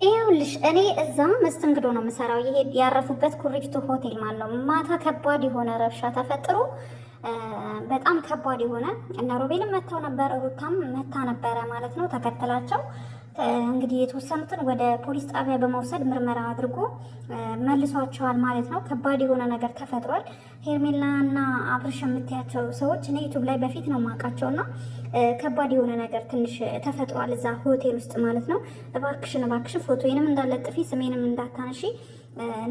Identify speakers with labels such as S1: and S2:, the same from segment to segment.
S1: ይኸውልሽ እኔ እዛ መስተንግዶ ነው የምሰራው። ይሄ ያረፉበት ኩሪፍቱ ሆቴል ማለት ነው። ማታ ከባድ የሆነ ረብሻ ተፈጥሮ በጣም ከባድ የሆነ እነ ሮቤልም መታው ነበር፣ ሩታም መታ ነበረ ማለት ነው። ተከተላቸው እንግዲህ የተወሰኑትን ወደ ፖሊስ ጣቢያ በመውሰድ ምርመራ አድርጎ መልሷቸዋል ማለት ነው። ከባድ የሆነ ነገር ተፈጥሯል። ሄርሜላ እና አብርሽ የምታያቸው ሰዎች እኔ ዩቱብ ላይ በፊት ነው የማውቃቸው እና ከባድ የሆነ ነገር ትንሽ ተፈጥሯል እዛ ሆቴል ውስጥ ማለት ነው። እባክሽን እባክሽን ፎቶዬንም እንዳለጥፊ ስሜንም እንዳታነሺ።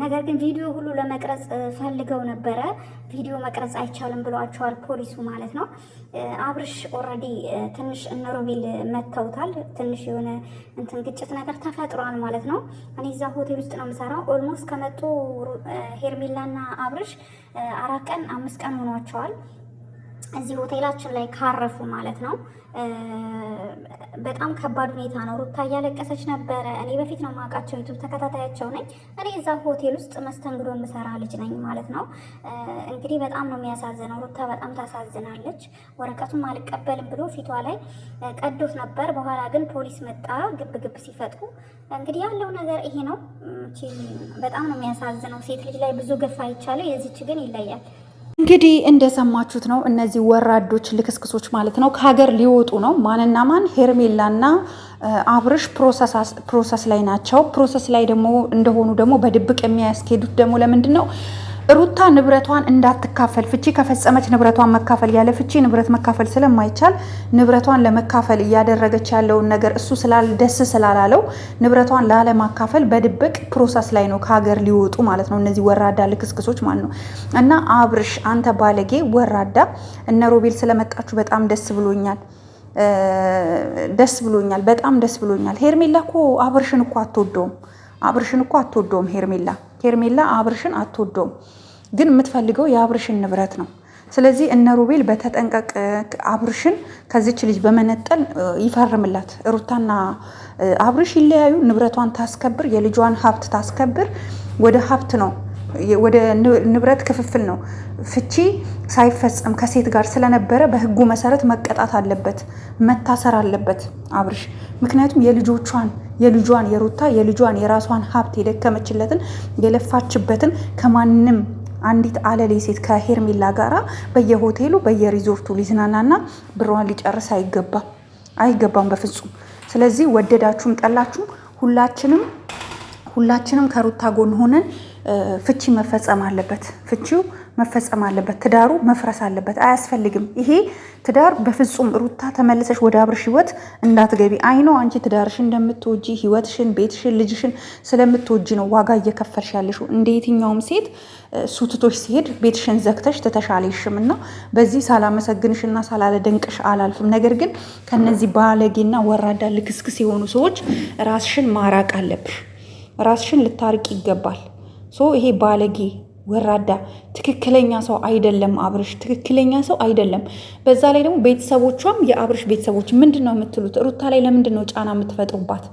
S1: ነገር ግን ቪዲዮ ሁሉ ለመቅረጽ ፈልገው ነበረ። ቪዲዮ መቅረጽ አይቻልም ብሏቸዋል ፖሊሱ ማለት ነው። አብርሽ ኦልሬዲ ትንሽ እነ ሮቤል መተውታል። ትንሽ የሆነ እንትን ግጭት ነገር ተፈጥሯል ማለት ነው። እኔ እዛ ሆቴል ውስጥ ነው የምሰራው። ኦልሞስት ከመጡ ሄርሜላና አብርሽ 4 ቀን 5 ቀን ሆኗቸዋል እዚህ ሆቴላችን ላይ ካረፉ ማለት ነው። በጣም ከባድ ሁኔታ ነው። ሩታ እያለቀሰች ነበረ። እኔ በፊት ነው የማውቃቸው፣ ዩቱብ ተከታታያቸው ነኝ። እኔ እዛ ሆቴል ውስጥ መስተንግዶ የምሰራ ልጅ ነኝ ማለት ነው። እንግዲህ በጣም ነው የሚያሳዝነው። ሩታ በጣም ታሳዝናለች። ወረቀቱም አልቀበልም ብሎ ፊቷ ላይ ቀዶት ነበር። በኋላ ግን ፖሊስ መጣ። ግብ ግብ ሲፈጥሩ እንግዲህ ያለው ነገር ይሄ ነው። በጣም ነው የሚያሳዝነው። ሴት ልጅ ላይ ብዙ ግፍ አይቻለው፣ የዚች ግን ይለያል።
S2: እንግዲህ እንደሰማችሁት ነው። እነዚህ ወራዶች ልክስክሶች ማለት ነው ከሀገር ሊወጡ ነው። ማንና ማን? ሄርሜላና አብርሽ ፕሮሰስ ላይ ናቸው። ፕሮሰስ ላይ ደግሞ እንደሆኑ ደግሞ በድብቅ የሚያስኬዱት ደግሞ ለምንድን ነው? ሩታ ንብረቷን እንዳትካፈል፣ ፍቺ ከፈጸመች ንብረቷን መካፈል፣ ያለ ፍቺ ንብረት መካፈል ስለማይቻል ንብረቷን ለመካፈል እያደረገች ያለውን ነገር እሱ ደስ ስላላለው ንብረቷን ላለማካፈል በድብቅ ፕሮሰስ ላይ ነው ከሀገር ሊወጡ ማለት ነው። እነዚህ ወራዳ ልክስክሶች ማለት ነው። እና አብርሽ አንተ ባለጌ ወራዳ፣ እነ ሮቤል ስለመጣችሁ በጣም ደስ ብሎኛል። በጣም ደስ ብሎኛል። ሄርሜላ እኮ አብርሽን እኮ አትወደውም። ሄርሜላ አብርሽን አትወደውም፣ ግን የምትፈልገው የአብርሽን ንብረት ነው። ስለዚህ እነ ሮቤል በተጠንቀቅ አብርሽን ከዚች ልጅ በመነጠል ይፈርምላት። ሩታና አብርሽ ይለያዩ፣ ንብረቷን ታስከብር፣ የልጇን ሀብት ታስከብር። ወደ ሀብት ነው፣ ወደ ንብረት ክፍፍል ነው። ፍቺ ሳይፈጸም ከሴት ጋር ስለነበረ በህጉ መሰረት መቀጣት አለበት፣ መታሰር አለበት አብርሽ። ምክንያቱም የልጇን የራሷን ሀብት የደከመችለትን የለፋችበትን ከማንም አንዲት አለሌ ሴት ከሄርሜላ ጋራ በየሆቴሉ በየሪዞርቱ ሊዝናናና ብሯን ሊጨርስ አይገባም በፍጹም። ስለዚህ ወደዳችሁም ጠላችሁም ሁላችንም ከሩታ ጎን ሆነን ፍቺ መፈጸም አለበት። ትዳሩ መፍረስ አለበት። አያስፈልግም ይሄ ትዳር በፍጹም። ሩታ ተመልሰሽ ወደ አብርሽ ህይወት እንዳትገቢ። አይኖ አንቺ ትዳርሽን እንደምትወጂ ህይወትሽን፣ ቤትሽን፣ ልጅሽን ስለምትወጂ ነው ዋጋ እየከፈልሽ ያለሽው። እንደ የትኛውም ሴት ሱትቶች ሲሄድ ቤትሽን ዘግተሽ ትተሻለሽም እና በዚህ ሳላመሰግንሽና ሳላደንቅሽ አላልፍም። ነገር ግን ከነዚህ ባለጌና ወራዳ ልክስክስ የሆኑ ሰዎች ራስሽን ማራቅ አለብሽ። ራስሽን ልታርቅ ይገባል። ይሄ ባለጌ ወራዳ ትክክለኛ ሰው አይደለም አብርሽ፣ ትክክለኛ ሰው አይደለም። በዛ ላይ ደግሞ ቤተሰቦቿም የአብርሽ ቤተሰቦች ምንድን ነው የምትሉት? ሩታ ላይ ለምንድን ነው ጫና የምትፈጥሩባት?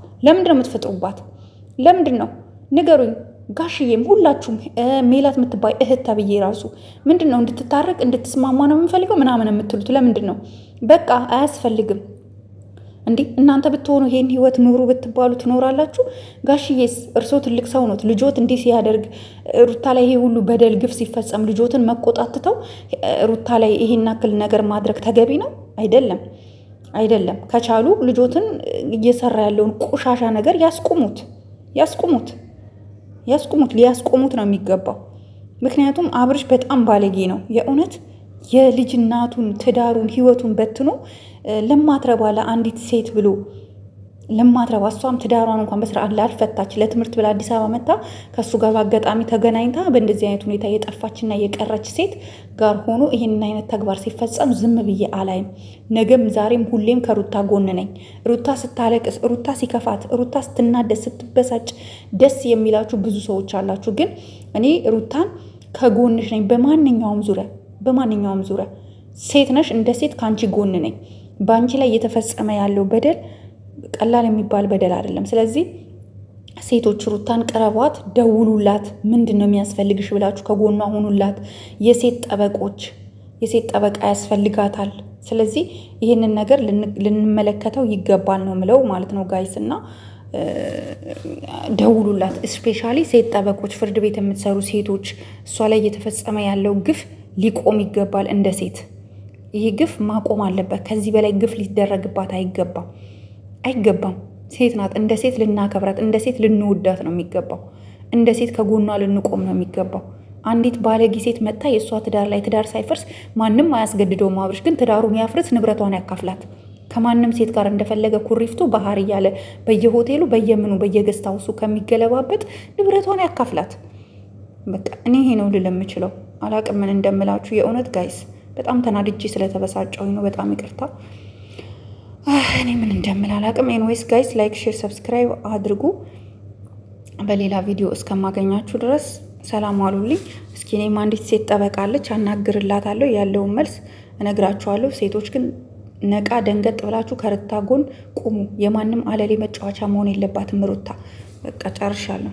S2: ለምንድን ነው ንገሩኝ። ጋሽዬም ሁላችሁም ሜላት የምትባይ እህት ተብዬ ራሱ ምንድን ነው እንድትታረቅ እንድትስማማ ነው የምንፈልገው ምናምን የምትሉት ለምንድን ነው? በቃ አያስፈልግም። እንዴ እናንተ ብትሆኑ ይሄን ህይወት ኑሩ ብትባሉ ትኖራላችሁ? ጋሽዬስ እርሶ ትልቅ ሰው ኖት። ልጆት እንዲህ ሲያደርግ ሩታ ላይ ይሄ ሁሉ በደል ግፍ ሲፈጸም ልጆትን መቆጣትተው ሩታ ላይ ይሄን ያክል ነገር ማድረግ ተገቢ ነው? አይደለም። ከቻሉ ልጆትን እየሰራ ያለውን ቆሻሻ ነገር ያስቁሙት። ሊያስቆሙት ነው የሚገባው። ምክንያቱም አብርሽ በጣም ባለጌ ነው የእውነት። የልጅ እናቱን ትዳሩን ህይወቱን በትኖ ለማትረባ ለአንዲት ሴት ብሎ ለማትረባ እሷም ትዳሯን እንኳን በስርዓት ላልፈታች ለትምህርት ብላ አዲስ አበባ መታ ከእሱ ጋር በአጋጣሚ ተገናኝታ በእንደዚህ አይነት ሁኔታ የጠፋችና የቀረች ሴት ጋር ሆኖ ይህንን አይነት ተግባር ሲፈጸም ዝም ብዬ አላይም። ነገም ዛሬም ሁሌም ከሩታ ጎን ነኝ። ሩታ ስታለቅስ፣ ሩታ ሲከፋት፣ ሩታ ስትናደስ ስትበሳጭ ደስ የሚላችሁ ብዙ ሰዎች አላችሁ። ግን እኔ ሩታን ከጎንሽ ነኝ በማንኛውም ዙሪያ ሴት ነሽ፣ እንደ ሴት ከአንቺ ጎን ነኝ። በአንቺ ላይ እየተፈጸመ ያለው በደል ቀላል የሚባል በደል አይደለም። ስለዚህ ሴቶች ሩታን ቅረቧት፣ ደውሉላት፣ ምንድን ነው የሚያስፈልግሽ ብላችሁ ከጎኗ ሁኑላት። የሴት ጠበቃ ያስፈልጋታል። ስለዚህ ይህንን ነገር ልንመለከተው ይገባል ነው ምለው ማለት ነው ጋይስ። እና ደውሉላት። እስፔሻሊ ሴት ጠበቆች፣ ፍርድ ቤት የምትሰሩ ሴቶች እሷ ላይ እየተፈጸመ ያለው ግፍ ሊቆም ይገባል። እንደ ሴት ይህ ግፍ ማቆም አለበት። ከዚህ በላይ ግፍ ሊደረግባት አይገባም። ሴት ናት። እንደ ሴት ልናከብራት፣ እንደ ሴት ልንወዳት ነው የሚገባው። እንደ ሴት ከጎኗ ልንቆም ነው የሚገባው። አንዲት ባለጌ ሴት መጥታ የእሷ ትዳር ላይ ትዳር ሳይፈርስ ማንም አያስገድደውም። አብርሽ ግን ትዳሩን ያፍርስ፣ ንብረቷን ያካፍላት። ከማንም ሴት ጋር እንደፈለገ ኩሪፍቱ ባህር እያለ በየሆቴሉ በየምኑ በየገስት ሃውሱ ከሚገለባበት ንብረቷን ያካፍላት። በቃ እኔ ይሄ ነው ልል የምችለው። አላቅም ምን እንደምላችሁ። የእውነት ጋይስ በጣም ተናድጄ ስለተበሳጨሁኝ ነው። በጣም ይቅርታ። እኔ ምን እንደምል አላቅም። ኤንዌይስ ጋይስ ላይክ፣ ሼር፣ ሰብስክራይብ አድርጉ። በሌላ ቪዲዮ እስከማገኛችሁ ድረስ ሰላም ዋሉልኝ። እስኪ እኔም አንዲት ሴት ጠበቃለች፣ አናግርላታለሁ። ያለውን መልስ እነግራችኋለሁ። ሴቶች ግን ነቃ ደንገጥ ብላችሁ ከሩታ ጎን ቁሙ። የማንም አለሌ መጫወቻ መሆን የለባትም ሩታ። በቃ ጨርሻለሁ።